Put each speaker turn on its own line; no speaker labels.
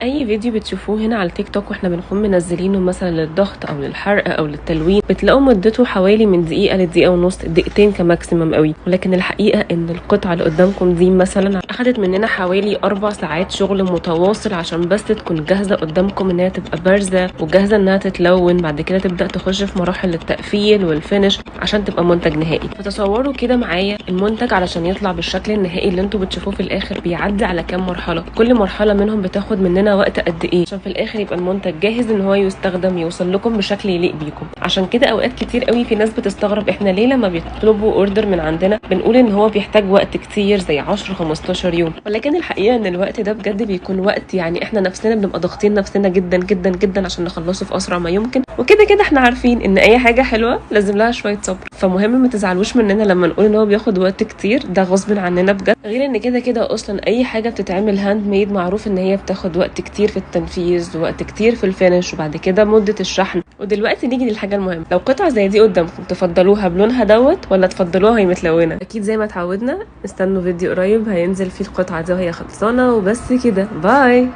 اي فيديو بتشوفوه هنا على التيك توك واحنا بنكون منزلينه مثلا للضغط او للحرق او للتلوين، بتلاقوا مدته حوالي من دقيقه لدقيقه ونص، دقيقتين كماكسيمم قوي. ولكن الحقيقه ان القطعه اللي قدامكم دي مثلا اخدت مننا حوالي 4 ساعات شغل متواصل عشان بس تكون جاهزه قدامكم، ان هي تبقى بارزه وجاهزه انها تتلون، بعد كده تبدا تخش في مراحل التقفيل والفينش عشان تبقى منتج نهائي. فتصوروا كده معايا المنتج علشان يطلع بالشكل النهائي اللي انتوا بتشوفوه في الاخر بيعدي على كام مرحله، كل مرحله منهم بتاخد مننا وقت قد ايه عشان في الاخر يبقى المنتج جاهز ان هو يستخدم، يوصل لكم بشكل يليق بيكم. عشان كده اوقات كتير قوي في ناس بتستغرب احنا ليه لما بيطلبوا اوردر من عندنا بنقول ان هو بيحتاج وقت كتير زي 10 15 يوم، ولكن الحقيقه ان الوقت ده بجد بيكون وقت يعني احنا نفسنا بنبقى ضاغطين نفسنا جدا جدا جدا عشان نخلصه في اسرع ما يمكن. وكده كده احنا عارفين ان اي حاجه حلوه لازم لها شويه صبر، فمهم ما تزعلوش مننا لما نقول ان هو بياخد وقت كتير، ده غصب عننا بجد. غير ان كده كده اصلا اي حاجه بتتعمل هاند ميد معروف ان هي بتاخد وقت كتير في التنفيذ ووقت كتير في الفينش وبعد كده مده الشحن. ودلوقتي نيجي للحاجه المهمه، لو قطعه زي دي قدامكم تفضلوها بلونها دوت ولا تفضلوها وهي متلونه؟ اكيد زي ما اتعودنا استنوا فيديو قريب هينزل فيه القطعه دي وهي خلصانه. وبس كده، باي.